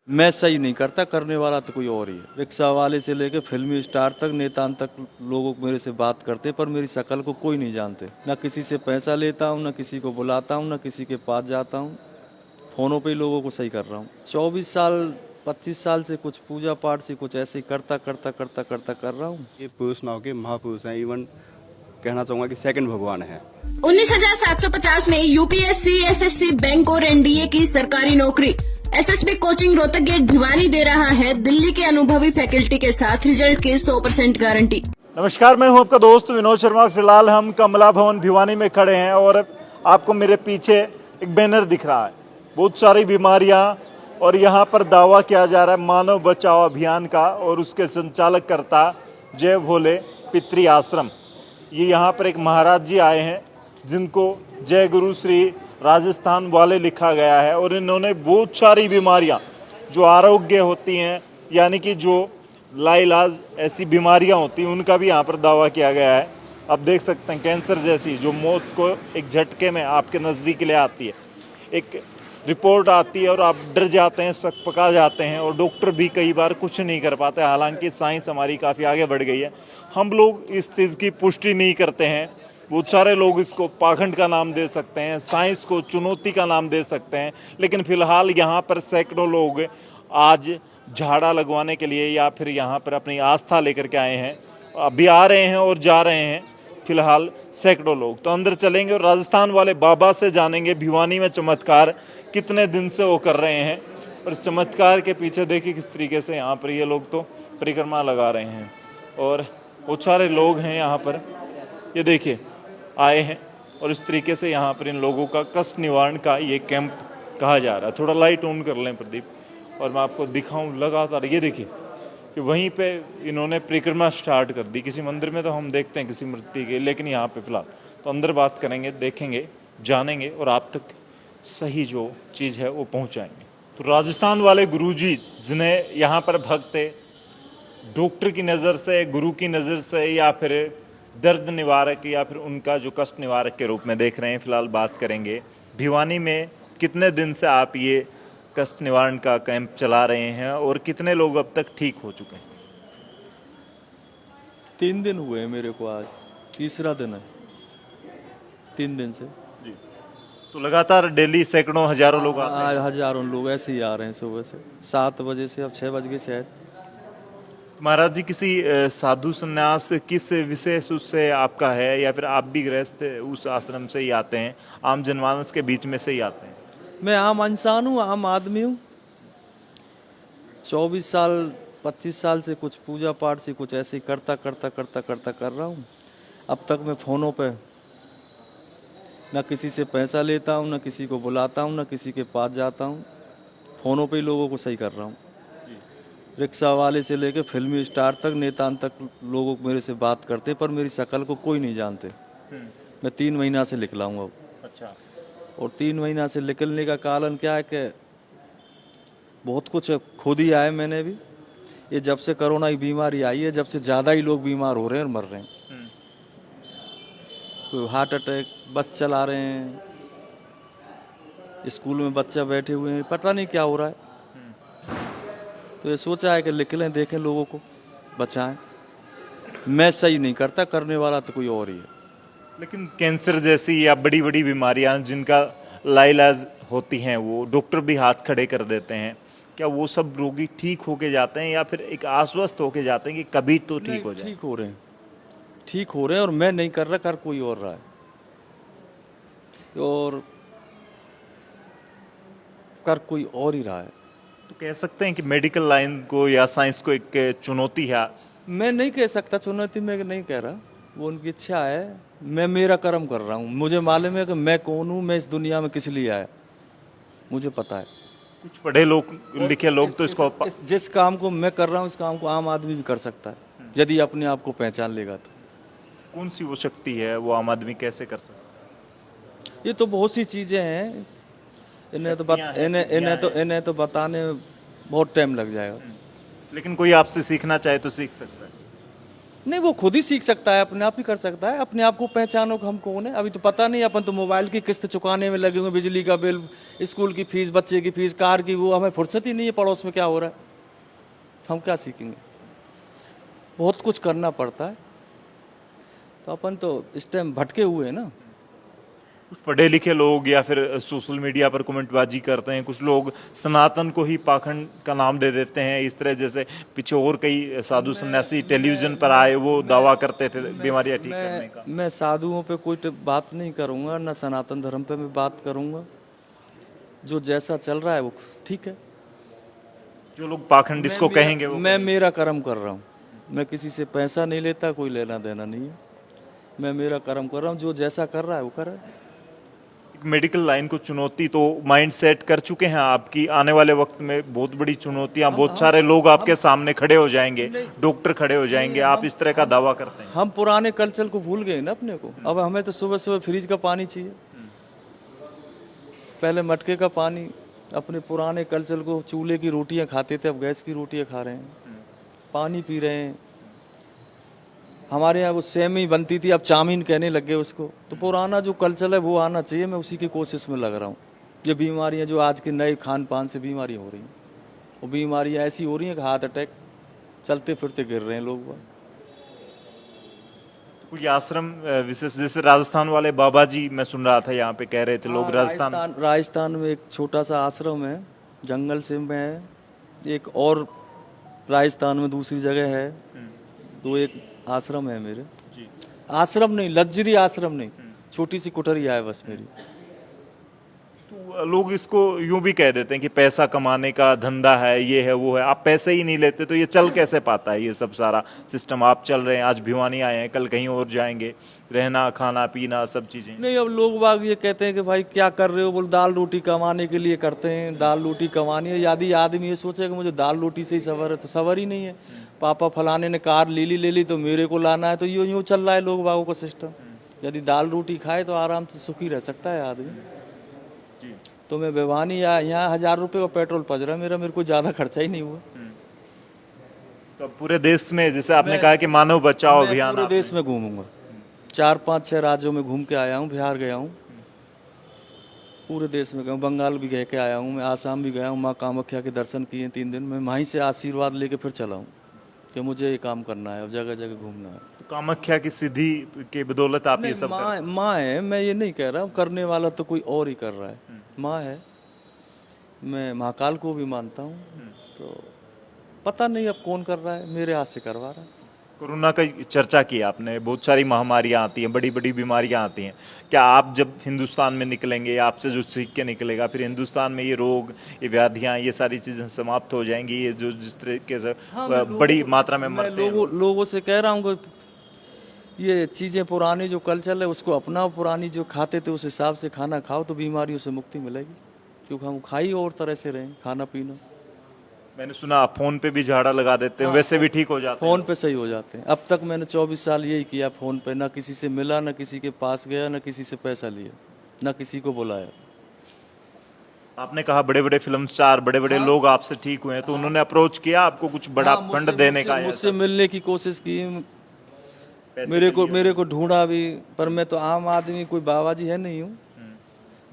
मैं सही नहीं करता, करने वाला तो कोई और ही है। रिक्शा वाले से लेके फिल्मी स्टार तक, नेता तक लोग मेरे से बात करते हैं, पर मेरी शक्ल को कोई नहीं जानते। ना किसी से पैसा लेता हूँ, ना किसी को बुलाता हूँ, ना किसी के पास जाता हूँ। फ़ोनों पे ही लोगों को सही कर रहा हूँ। 24 साल 25 साल से कुछ पूजा पाठ से कुछ ऐसे ही करता कर रहा हूँ। ये पुरुष नाव के महापुरुष हैं, इवन कहना चाहूंगा कि सेकंड भगवान है। 19,750 में यूपीएससी, एसएससी, बैंक और एनडीए की सरकारी नौकरी। SSB coaching Rohtak gate Bhiwani दे रहा है दिल्ली के अनुभवी फैकल्टी के साथ रिजल्ट की 100% गारंटी। नमस्कार, मैं हूं आपका दोस्त विनोद शर्मा। फिलहाल हम कमला भवन भिवानी में खड़े हैं और आपको मेरे पीछे एक बैनर दिख रहा है, बहुत सारी बीमारियां, और यहां पर दावा किया जा रहा है मानव बचाओ अभियान का, और उसके संचालक करता जय भोले पितृ आश्रम। ये यहाँ पर एक महाराज जी आए हैं जिनको जय गुरु श्री राजस्थान वाले लिखा गया है, और इन्होंने बहुत सारी बीमारियां जो आरोग्य होती हैं, यानी कि जो लाइलाज ऐसी बीमारियां होती हैं, उनका भी यहाँ पर दावा किया गया है। आप देख सकते हैं कैंसर जैसी जो मौत को एक झटके में आपके नज़दीक ले आती है, एक रिपोर्ट आती है और आप डर जाते हैं, सकपका जाते हैं, और डॉक्टर भी कई बार कुछ नहीं कर पाते। हालांकि साइंस हमारी काफ़ी आगे बढ़ गई है, हम लोग इस चीज़ की पुष्टि नहीं करते हैं। बहुत सारे लोग इसको पाखंड का नाम दे सकते हैं, साइंस को चुनौती का नाम दे सकते हैं, लेकिन फ़िलहाल यहाँ पर सैकड़ों लोग आज झाड़ा लगवाने के लिए या फिर यहाँ पर अपनी आस्था लेकर के आए हैं। अभी आ रहे हैं और जा रहे हैं, फिलहाल सैकड़ों लोग। तो अंदर चलेंगे और राजस्थान वाले बाबा से जानेंगे भिवानी में चमत्कार कितने दिन से वो कर रहे हैं, और इस चमत्कार के पीछे देखिए किस तरीके से यहाँ पर ये लोग तो परिक्रमा लगा रहे हैं, और बहुत सारे लोग हैं यहाँ पर, ये देखिए आए हैं, और इस तरीके से यहाँ पर इन लोगों का कष्ट निवारण का ये कैंप कहा जा रहा है। थोड़ा लाइट ऑन कर लें प्रदीप, और मैं आपको दिखाऊं लगातार। ये देखिए कि वहीं पे इन्होंने परिक्रमा स्टार्ट कर दी। किसी मंदिर में तो हम देखते हैं किसी मूर्ति के, लेकिन यहाँ पे फिलहाल तो अंदर बात करेंगे, देखेंगे, जानेंगे, और आप तक सही जो चीज़ है वो पहुँचाएंगे। तो राजस्थान वाले गुरुजी जिन्हें यहाँ पर भक्त डॉक्टर की नज़र से, गुरु की नज़र से, या फिर दर्द निवारक, या फिर उनका जो कष्ट निवारक के रूप में देख रहे हैं, फिलहाल बात करेंगे। भिवानी में कितने दिन से आप ये कष्ट निवारण का कैंप चला रहे हैं, और कितने लोग अब तक ठीक हो चुके हैं? 3 दिन हुए हैं मेरे को, आज तीसरा दिन है 3 दिन से। जी, तो लगातार डेली सैकड़ों हजारों लोग आते हैं? हजारों लोग ऐसे ही आ रहे हैं सुबह से 7 बजे से, अब 6 बज गए शायद। महाराज जी, किसी साधु संन्यास किस विशेष उससे आपका है, या फिर आप भी गृहस्थ उस आश्रम से ही आते हैं, आम जनमानस के बीच में से ही आते हैं? मैं आम इंसान हूँ, आम आदमी हूँ। 24 साल 25 साल से कुछ पूजा पाठ से कुछ ऐसे ही करता कर रहा हूँ। अब तक मैं फ़ोनों पे ना किसी से पैसा लेता हूँ, ना किसी को बुलाता हूँ, ना किसी के पास जाता हूँ। फ़ोनों पे ही लोगों को सही कर रहा हूँ। रिक्शा वाले से लेके फिल्मी स्टार तक, नेता तक लोग मेरे से बात करते हैं, पर मेरी शक्ल को कोई नहीं जानते। मैं 3 महीना से निकला हूँ अब। अच्छा। और 3 महीना से निकलने का कारण क्या है कि बहुत कुछ खुद ही आया मैंने भी। ये जब से कोरोना की बीमारी आई है, जब से ज़्यादा ही लोग बीमार हो रहे हैं और मर रहे हैं। कोई हार्ट अटैक, बस चला रहे हैं, स्कूल में बच्चा बैठे हुए हैं, पता नहीं क्या हो रहा है। तो ये सोचा है कि निकलें, देखें, लोगों को बचाएं। मैं सही नहीं करता, करने वाला तो कोई और ही है। लेकिन कैंसर जैसी या बड़ी बड़ी बीमारियां जिनका लाइलाज होती हैं, वो डॉक्टर भी हाथ खड़े कर देते हैं, क्या वो सब रोगी ठीक होके जाते हैं, या फिर एक आश्वस्त होके जाते हैं कि कभी तो ठीक हो जाए? ठीक हो रहे हैं, ठीक हो रहे हैं, और मैं नहीं कर रहा, कर कोई और रहा है, और कर कोई और ही रहा है। तो कह सकते हैं कि मेडिकल लाइन को या साइंस को एक चुनौती है? मैं नहीं कह सकता चुनौती, मैं नहीं कह रहा, वो उनकी इच्छा है। मैं मेरा कर्म कर रहा हूँ, मुझे मालूम है कि मैं कौन हूँ, मैं इस दुनिया में किस लिए आया, मुझे पता है। कुछ पढ़े लोग, लिखे लोग तो इसको जिस काम को मैं कर रहा हूँ, इस काम को आम आदमी भी कर सकता है, यदि अपने आप को पहचान लेगा तो। कौन सी वो शक्ति है, वो आम आदमी कैसे कर सकता है? ये तो बहुत सी चीज़ें हैं, इन्हें तो बताने में बहुत टाइम लग जाएगा। लेकिन कोई आपसे सीखना चाहे तो सीख सकता है? नहीं, वो खुद ही सीख सकता है, अपने आप ही कर सकता है। अपने आप को पहचानो कि हम कौन है। अभी तो पता नहीं, अपन तो मोबाइल की किस्त चुकाने में लगे हुए, बिजली का बिल, स्कूल की फीस, बच्चे की फीस, कार की, वो हमें फुर्सत ही नहीं है पड़ोस में क्या हो रहा है। हम क्या सीखेंगे? बहुत कुछ करना पड़ता है, तो अपन तो इस टाइम भटके हुए हैं ना। कुछ पढ़े लिखे लोग या फिर सोशल मीडिया पर कमेंटबाजी करते हैं, कुछ लोग सनातन को ही पाखंड का नाम दे देते हैं इस तरह। जैसे पीछे और कई साधु सन्यासी टेलीविजन पर आए, वो दावा करते थे बीमारियां ठीक करने का। मैं साधुओं पे कोई बात नहीं करूंगा, ना सनातन धर्म पे मैं बात करूंगा। जो जैसा चल रहा है वो ठीक है। जो लोग पाखंड इसको कहेंगे वो मैं मेरा कर्म कर रहा हूँ। मैं किसी से पैसा नहीं लेता, कोई लेना देना नहीं है। मैं मेरा कर्म कर रहा हूँ, जो जैसा कर रहा है वो कर रहा है। मेडिकल लाइन को चुनौती तो माइंड सेट कर चुके हैं आपकी। आने वाले वक्त में बहुत बड़ी चुनौतियां, बहुत सारे लोग आपके सामने खड़े हो जाएंगे, डॉक्टर खड़े हो जाएंगे, आप इस तरह का दावा करते हैं। हम पुराने कल्चर को भूल गए ना अपने को। अब हमें तो सुबह सुबह फ्रिज का पानी चाहिए, पहले मटके का पानी। अपने पुराने कल्चर को, चूल्हे की रोटियां खाते थे, अब गैस की रोटियां खा रहे हैं, पानी पी रहे हैं। हमारे यहाँ वो सेमी बनती थी, अब चाउमीन कहने लग गए उसको। तो पुराना जो कल्चर है वो आना चाहिए। मैं उसी की कोशिश में लग रहा हूँ। ये बीमारियाँ जो आज के नए खान पान से बीमारियाँ हो रही हैं, वो बीमारियाँ ऐसी हो रही हैं कि हार्ट अटैक, चलते फिरते गिर रहे हैं लोग। कोई आश्रम विशेष, जैसे राजस्थान वाले बाबा जी मैं सुन रहा था यहाँ पे कह रहे थे लोग, राजस्थान में एक छोटा सा आश्रम है, जंगल से में है। एक और राजस्थान में दूसरी जगह है, तो एक आश्रम है मेरे। आश्रम नहीं, लग्जरी आश्रम नहीं, छोटी सी कुटरिया है बस मेरी। तो लोग इसको यूं भी कह देते हैं कि पैसा कमाने का धंधा है, ये है वो है। आप पैसे ही नहीं लेते तो ये चल कैसे पाता है? ये सब सारा सिस्टम आप चल रहे हैं, आज भिवानी आए हैं, कल कहीं और जाएंगे, रहना खाना पीना सब चीजें। नहीं, अब लोग बाग ये कहते हैं कि भाई क्या कर रहे हो? बोल दाल रोटी कमाने के लिए करते हैं, दाल रोटी कमानी है। यदि आदमी ये सोचे कि मुझे दाल रोटी से ही सबर है, तो सबर ही नहीं है। पापा फलाने ने कार ले ली तो मेरे को लाना है, तो यूं चल रहा है लोग बागों का सिस्टम। यदि दाल रोटी खाए तो आराम से सुखी रह सकता है आदमी। तो मैं भिवानी यहाँ 1000 रुपये का पेट्रोल पच रहा है मेरे को ज़्यादा खर्चा ही नहीं हुआ। तो पूरे देश में, जैसे आपने कहा कि मानव बचाओ अभियान, पूरे देश में घूमूंगा। 4-5-6 राज्यों में घूम के आया हूँ, बिहार गया हूँ, पूरे देश में गया हूँ, बंगाल भी गए के आया हूँ, मैं आसाम भी गया हूँ। माँ कामाख्या के दर्शन किए 3 दिन में। वहीं से आशीर्वाद लेके फिर चला हूँ कि मुझे ये काम करना है, अब जगह जगह घूमना है। तो कामाख्या की सिद्धि के बदौलत आप ये सब माँ है, मैं ये नहीं कह रहा हूँ। करने वाला तो कोई और ही कर रहा है, माँ है। मैं महाकाल को भी मानता हूँ, तो पता नहीं अब कौन कर रहा है, मेरे हाथ से करवा रहा है। कोरोना का चर्चा की आपने, बहुत सारी महामारियां आती हैं, बड़ी बड़ी बीमारियां आती हैं। क्या आप जब हिंदुस्तान में निकलेंगे, आपसे जो सीख के निकलेगा, फिर हिंदुस्तान में ये रोग, ये व्याधियां, ये सारी चीजें समाप्त हो जाएंगी? ये जो जिस तरीके से बड़ी मात्रा में मरते हैं लोगों से कह रहा हूँ कि ये चीज़ें पुरानी जो कल्चर है उसको अपना, पुरानी जो खाते थे उस हिसाब से खाना खाओ तो बीमारियों से मुक्ति मिलेगी। क्योंकि हम खाई और तरह से रहें, खाना पीना। मैंने सुना आप फोन पे भी झाड़ा लगा देते हैं, वैसे भी ठीक हो जाते हैं? फ़ोन पे सही हो जाते हैं। अब तक मैंने 24 साल यही किया फ़ोन पे, ना किसी से मिला, ना किसी के पास गया, ना किसी से पैसा लिया, ना किसी को बुलाया। आपने कहा बड़े बड़े फिल्म स्टार, बड़े बड़े लोग आपसे ठीक हुए हैं, तो उन्होंने अप्रोच किया आपको कुछ बड़ा फंड देने का? मुझसे मिलने की कोशिश की, मेरे को ढूंढा भी, पर मैं तो आम आदमी, कोई बाबा जी है नहीं हूँ,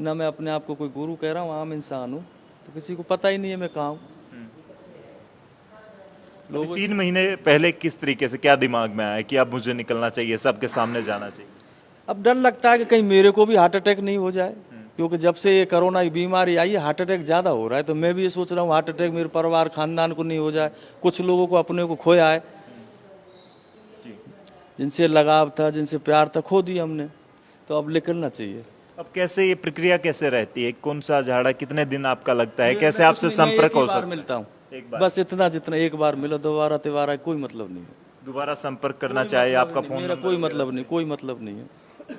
ना मैं अपने आप को कोई गुरु कह रहा हूँ, आम इंसान हूँ। तो किसी को पता ही नहीं है मैं कहाँ हूँ। लोग 3 महीने पहले किस तरीके से, क्या दिमाग में आया कि अब मुझे निकलना चाहिए, सबके सामने जाना चाहिए? अब डर लगता है कि कहीं मेरे को भी हार्ट अटैक नहीं हो जाए, क्योंकि जब से ये कोरोना की बीमारी आई है हार्ट अटैक ज़्यादा हो रहा है। तो मैं भी ये सोच रहा हूँ हार्ट अटैक मेरे परिवार खानदान को नहीं हो जाए। कुछ लोगों को अपने को खोया है, जिनसे लगाव था, जिनसे प्यार था, खो दिया हमने। तो अब निकलना चाहिए। अब कैसे ये प्रक्रिया कैसे रहती है? कौन सा झाड़ा कितने दिन आपका लगता है? कैसे आपसे संपर्क हो सकता है? मिलता हूँ बस इतना, जितना एक बार मिला, दोबारा तिबारा कोई मतलब नहीं है। दोबारा संपर्क करना चाहिए आपका फोन? मेरा कोई मतलब नहीं, कोई मतलब नहीं है।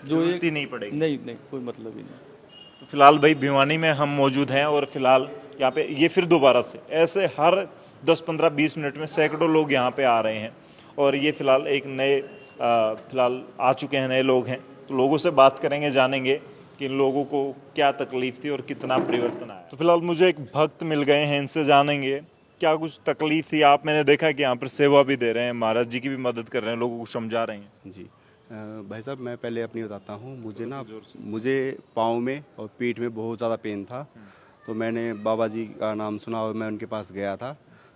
जो एक नहीं पड़ेगी? नहीं, कोई मतलब ही नहीं। तो फिलहाल भाई भिवानी में हम मौजूद हैं, और फिलहाल यहाँ पे ये फिर दोबारा से ऐसे हर 10-15-20 मिनट में सैकड़ों लोग यहाँ पे आ रहे हैं। और ये फिलहाल एक नए फिलहाल आ चुके हैं, नए लोग हैं। तो लोगों से बात करेंगे, जानेंगे कि इन लोगों को क्या तकलीफ थी और कितना परिवर्तन आया। तो फिलहाल मुझे एक भक्त मिल गए हैं, इनसे जानेंगे क्या कुछ तकलीफ थी? आप मैंने देखा कि यहाँ पर सेवा भी दे रहे हैं, महाराज जी की भी मदद कर रहे हैं, लोगों को समझा रहे हैं। जी भाई साहब, मैं पहले अपनी बताता हूँ। मुझे पाँव में और पीठ में बहुत ज़्यादा पेन था। तो मैंने बाबा जी का नाम सुना और मैं उनके पास गया था,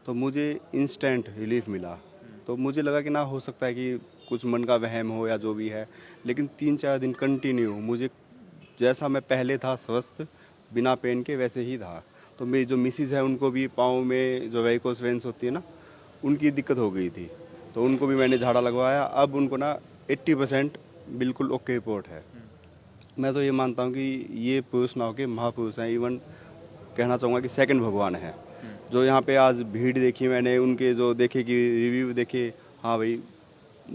तो मुझे इंस्टेंट रिलीफ मिला। तो मुझे लगा कि ना हो सकता है कि कुछ मन का वहम हो या जो भी है, लेकिन 3-4 दिन कंटिन्यू मुझे जैसा मैं पहले था स्वस्थ बिना पेन के वैसे ही था। तो मेरी जो मिसिज़ है उनको भी पाँव में जो वेरिकोस वेन्स होती है ना, उनकी दिक्कत हो गई थी, तो उनको भी मैंने झाड़ा लगवाया। अब उनको ना 80% बिल्कुल ओके रिपोर्ट है। मैं तो ये मानता हूँ कि ये पुरुष ना होकर महापुरुष हैं। इवन कहना चाहूँगा कि सेकंड भगवान है। जो यहाँ पे आज भीड़ देखी मैंने, उनके जो देखे कि रिव्यू देखे, हाँ भाई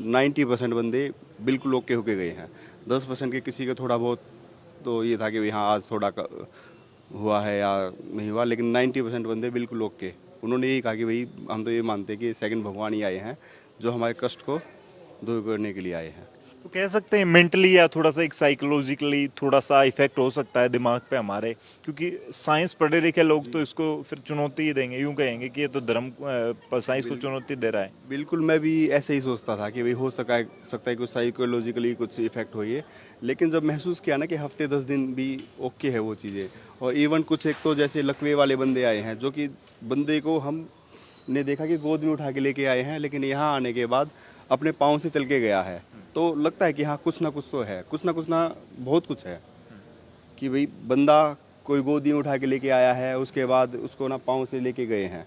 90% बंदे बिल्कुल ओके होके गए हैं। 10% के किसी का थोड़ा बहुत तो ये था कि भाई हाँ आज थोड़ा हुआ है या नहीं हुआ, लेकिन 90% बंदे बिल्कुल ओके। उन्होंने यही कहा कि भाई हम तो ये मानते हैं कि सेकंड भगवान ही आए हैं जो हमारे कष्ट को दूर करने के लिए आए हैं। तो कह सकते हैं मेंटली या थोड़ा सा एक साइकोलॉजिकली थोड़ा सा इफेक्ट हो सकता है दिमाग पे हमारे, क्योंकि साइंस पढ़े लिखे लोग तो इसको फिर चुनौती ही देंगे, यूं कहेंगे कि ये तो धर्म साइंस को चुनौती दे रहा है। बिल्कुल, मैं भी ऐसे ही सोचता था कि भाई हो सकता है कुछ साइकोलॉजिकली कुछ इफेक्ट हो ये, लेकिन जब महसूस किया ना कि हफ्ते 10 दिन भी ओके है वो चीज़ें। और इवन कुछ एक तो जैसे लकवे वाले बंदे आए हैं, जो कि बंदे को हमने देखा कि गोद में उठा के लेके आए हैं, लेकिन यहाँ आने के बाद अपने पाँव से चल के गया है। तो लगता है कि हाँ कुछ ना कुछ ना बहुत कुछ है कि भाई बंदा कोई गोदी में उठा के लेके आया है, उसके बाद उसको ना पाँव से लेके गए हैं,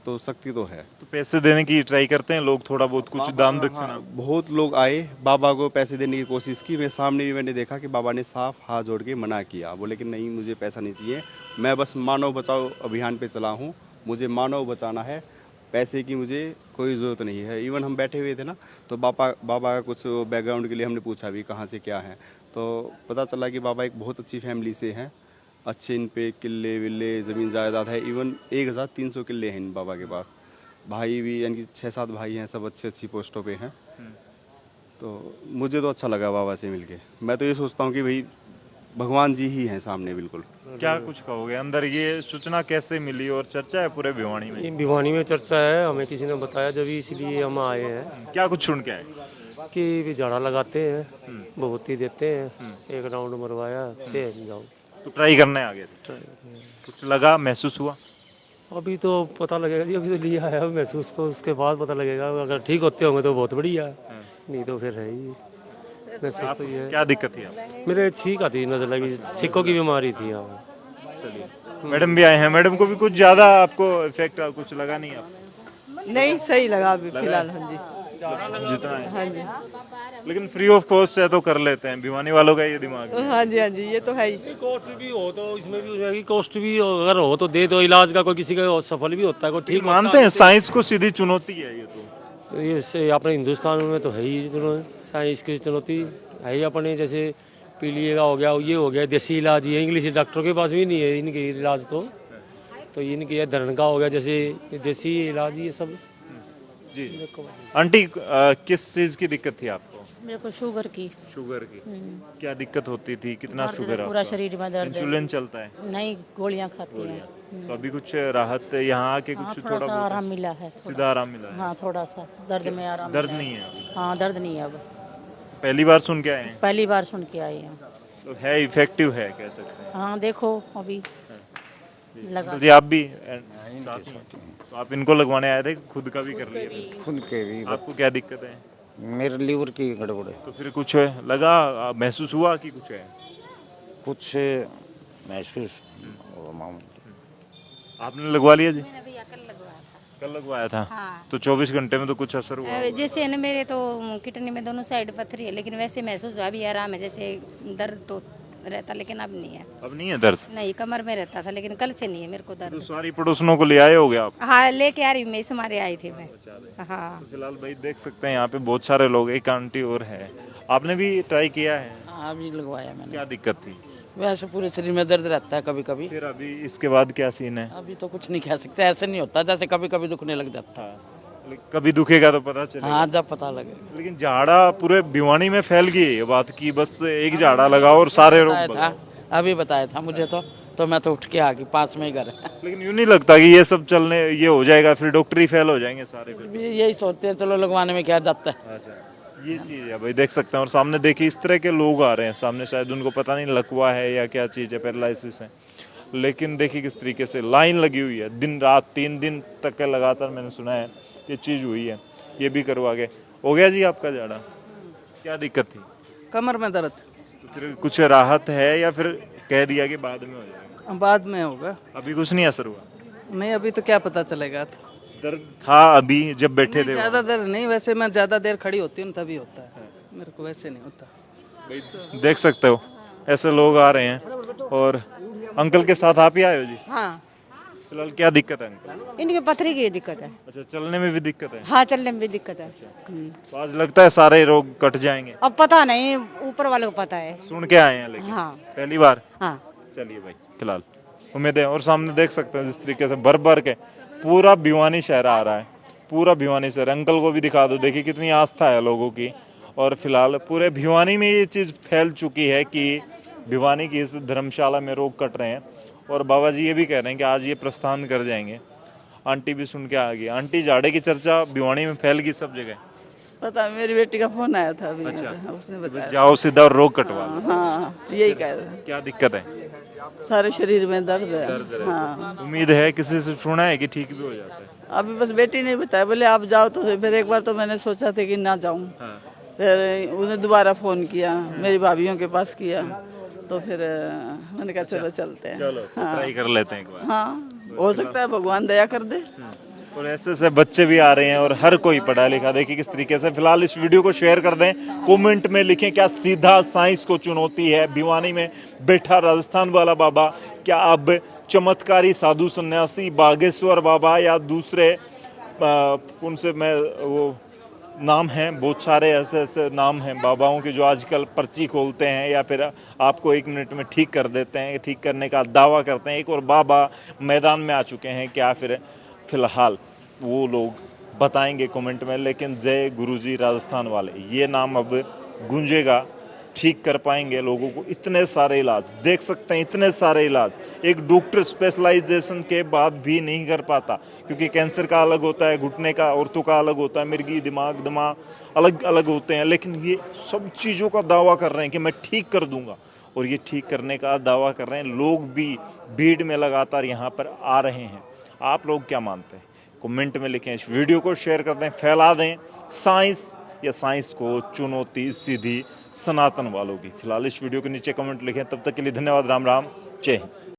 तो शक्ति तो है। तो पैसे देने की ट्राई करते हैं लोग, थोड़ा बहुत कुछ दान दक्षिणा। हाँ, बहुत लोग आए, बाबा को पैसे देने की कोशिश की। मैं सामने भी मैंने देखा कि बाबा ने साफ हाथ जोड़ के मना किया, बोले कि नहीं मुझे पैसा नहीं चाहिए, मैं बस मानव बचाओ अभियान पे चला हूँ, मुझे मानव बचाना है, पैसे की मुझे कोई ज़रूरत नहीं है। इवन हम बैठे हुए थे ना, तो बाबा का कुछ बैकग्राउंड के लिए हमने पूछा भी कहाँ से क्या है, तो पता चला कि बाबा एक बहुत अच्छी फैमिली से हैं, अच्छे इन पे किले विले ज़मीन जायदाद है। इवन 1300 किले हैं इन बाबा के पास। भाई भी यानी कि 6-7 भाई हैं, सब अच्छी पोस्टों पे हैं। तो मुझे तो अच्छा लगा बाबा से मिलके। मैं तो ये सोचता हूँ कि भाई भगवान जी ही हैं सामने बिल्कुल। क्या कुछ कहोगे, अंदर ये सूचना कैसे मिली और चर्चा है पूरे भिवानी में? ये भिवानी में चर्चा है, हमें किसी ने बताया जब, इसलिए हम आए हैं। क्या कुछ सुन के आए? कि भी झाड़ा लगाते हैं, भभूति देते हैं, एक राउंड मरवाया थे, जाओ। तो ट्राई करने आ गए थे, कुछ लगा, महसूस हुआ? अभी तो पता लगेगा जी, अभी तो लिया है महसूस, तो उसके बाद पता लगेगा। अगर ठीक होते होंगे तो बहुत बढ़िया है, नहीं तो फिर है ही महसूस तो ये है। क्या दिक्कत थी आपको? मेरे छींक आती, नजर लगी, छिक्कों की बीमारी थी यहाँ। मैडम भी आए हैं, मैडम को भी कुछ ज्यादा आपको इफेक्ट कुछ लगा नहीं आपको? नहीं, सही लगा अभी फिलहाल। हाँ जी, जितना है। हाँ जी, लेकिन फ्री ऑफ कॉस्ट है तो कर लेते हैं, भिवानी वालों का ये दिमाग है। हाँ जी, हाँ जी, ये तो है ही। कॉस्ट भी हो तो इसमें भी हो जाएगी, कॉस्ट भी अगर हो तो दे दो, इलाज का कोई किसी का सफल भी होता है, कोई ठीक मानते हैं साइंस को सीधी चुनौती है ये तो। ये अपने हिंदुस्तान में तो है ही साइंस की चुनौती है ही। अपने जैसे पीलिए का हो गया, ये हो गया देसी इलाज, ये इंग्लिश डॉक्टर के पास भी नहीं है इनके इलाज, तो इनके धरण का हो गया जैसे देसी इलाज, ये सब। जी आंटी, किस चीज की दिक्कत थी आपको? मेरे को शुगर की। शुगर की? क्या दिक्कत होती थी, कितना शुगर है पूरा आपका? शरीर में दर्द है। इंसुलिन चलता है? नहीं, गोलियां खाती हैं। तो अभी कुछ राहत यहाँ आके हाँ, कुछ थोड़ा थोड़ा सा बहुत आराम मिला है। सीधा आराम मिला है? हाँ, थोड़ा सा दर्द में आराम दर्द मिला नहीं है अभी? हाँ, दर्द नहीं है अब। पहली बार सुन के आए हैं? पहली बार सुन के आई हूँ। तो है, इफेक्टिव है कह सकते हैं। हाँ, देखो अभी लगा। जी आप भी साथ में? तो आप इनको लगवाने आए थे, खुद का भी कर लिया? खुद के भी। आपको क्या दिक्कत है? मेरे लीवर की गड़बड़ है। तो फिर कुछ लगा, महसूस हुआ कि कुछ है? कुछ महसूस हुआ मामूली। आपने लगवा लिया जी? मैंने भैया कल लगवाया था। कल लगवाया था? हाँ। तो 24 घंटे में तो कुछ असर हुआ? जैसे ना मेरे तो किडनी में दोनों साइड पथरी है, लेकिन वैसे महसूस हुआ, अभी आराम है। जैसे दर्द तो रहता, लेकिन अब नहीं है। अब नहीं है दर्द? नहीं, कमर में रहता था, लेकिन कल से नहीं है मेरे को तो दर्द। सारी पड़ोसनों को ले आए होगे आप? हाँ, लेके आ रही हूँ मैं, इस मारे आई थी मैं। हाँ, तो फिलहाल भाई देख सकते हैं यहाँ पे बहुत सारे लोग, एक आंटी और है। आपने भी ट्राई किया है? हाँ, अभी लगवाया मैंने। क्या दिक्कत थी? वैसे पूरे शरीर में दर्द रहता है कभी कभी। फिर अभी इसके बाद क्या सीन है? अभी तो कुछ नहीं कह सकते, ऐसे नहीं होता, जैसे कभी कभी दुखने लग जाता। कभी दुखेगा तो पता चलेगा। हाँ, जब पता लगे। लेकिन झाड़ा पूरे भिवानी में फैल गई है ये बात की बस एक झाड़ा लगाओ और सारे रोग बताया था, अभी बताया था मुझे तो तो मैं तो उठ के आ गई, पास में ही घर है। लेकिन यूं नहीं लगता कि ये सब चलने ये हो जाएगा फिर डॉक्टर ही फेल हो जाएंगे सारे फिर? यही सोचते हैं, चलो लगवाने में क्या जाता है। अच्छा, ये चीज़ है भाई, देख सकते हैं। और सामने देखिए इस तरह के लोग आ रहे हैं सामने, शायद उनको पता नहीं लकवा है या क्या चीज़ है, पैरालिसिस है, लेकिन देखिए किस तरीके से लाइन लगी हुई है दिन रात, 3 दिन तक के लगातार मैंने सुना है ये चीज़ हुई है। ये भी करवा के हो गया जी आपका झाड़ा? क्या दिक्कत थी? कमर में दर्द। तो फिर कुछ राहत है या फिर कह दिया कि बाद में हो जाएगा? बाद में होगा। अभी कुछ नहीं असर हुआ? नहीं, अभी तो क्या पता चलेगा। दर्द था अभी जब बैठे थे? ज़्यादा दर्द नहीं, वैसे मैं ज़्यादा देर खड़ी होती हूँ तभी होता है, मेरे को वैसे नहीं होता। भाई देख सकते हो ऐसे लोग आ रहे हैं। और अंकल के साथ आप ही आए हो जी? हाँ, फिलहाल क्या दिक्कत है अंकल? इनके पथरी की दिक्कत है। अच्छा, चलने में भी दिक्कत है? हाँ, चलने में भी दिक्कत है। तो आज लगता है सारे रोग कट जाएंगे? अब पता नहीं, ऊपर वाले को पता है। सुन के आए हैं लेकिन? हाँ। पहली बार? हाँ। चलिए भाई, फिलहाल उम्मीद है। और सामने देख सकते हैं जिस तरीके से भर भर के पूरा भिवानी शहर आ रहा है, पूरा भिवानी शहर। अंकल को भी दिखा दो, देखिए कितनी आस्था है लोगों की। और फिलहाल पूरे भिवानी में ये चीज़ फैल चुकी है कि भिवानी की इस धर्मशाला में रोग कट रहे हैं। और बाबा जी ये भी कह रहे हैं कि आज ये प्रस्थान कर जाएंगे। आंटी भी सुन के आ गई। आंटी, झाड़े की चर्चा भिवानी में फैल गई सब जगह? पता, मेरी बेटी का फोन आया था अभी। अच्छा। उसने बताया। जाओ सीधा और रोग कटवा लो। हाँ, यही कह रहे हैं। क्या दिक्कत है? सारे शरीर में दर्द है। हाँ, उम्मीद है किसी से सुना है कि ठीक भी हो जाता है? अभी बस बेटी ने बताया, बोले आप जाओ। तो फिर एक बार तो मैंने सोचा था कि ना जाऊं। फिर उन्हें दोबारा फोन किया, मेरी भाभीियों के पास किया, तो फिर मैंने कहा चलो चलते हैं। चलो ट्राई कर लेते हैं एक बार। हाँ, हो सकता है भगवान दया कर दे। और ऐसे ऐसे बच्चे भी आ रहे हैं और हर कोई पढ़ा लिखा। देखिए किस तरीके से। फिलहाल इस वीडियो को शेयर कर दें, कमेंट में लिखें क्या सीधा साइंस को चुनौती है। भिवानी में बैठा राजस्थान वाला बाबा क्या अब चमत्कारी साधु सन्यासी बागेश्वर बाबा या दूसरे उनसे मैं वो नाम हैं, बहुत सारे ऐसे ऐसे नाम हैं बाबाओं के जो आजकल पर्ची खोलते हैं या फिर आपको 1 मिनट में ठीक कर देते हैं, ठीक करने का दावा करते हैं। एक और बाबा मैदान में आ चुके हैं क्या? फिलहाल वो लोग बताएंगे कमेंट में। लेकिन जय गुरुजी राजस्थान वाले ये नाम अब गूंजेगा, ठीक कर पाएंगे लोगों को। इतने सारे इलाज देख सकते हैं, इतने सारे इलाज एक डॉक्टर स्पेशलाइजेशन के बाद भी नहीं कर पाता, क्योंकि कैंसर का अलग होता है, घुटने का, औरतों का अलग होता है, मिर्गी, दिमाग अलग अलग होते हैं। लेकिन ये सब चीज़ों का दावा कर रहे हैं कि मैं ठीक कर दूंगा, और ये ठीक करने का दावा कर रहे हैं। लोग भी भीड़ में लगातार यहाँ पर आ रहे हैं। आप लोग क्या मानते हैं? कमेंट में लिखें, इस वीडियो को शेयर कर दें, फैला दें साइंस या साइंस को चुनौती सीधी सनातन वालों की। फिलहाल इस वीडियो के नीचे कमेंट लिखें। तब तक के लिए धन्यवाद। राम राम, जय हिंद।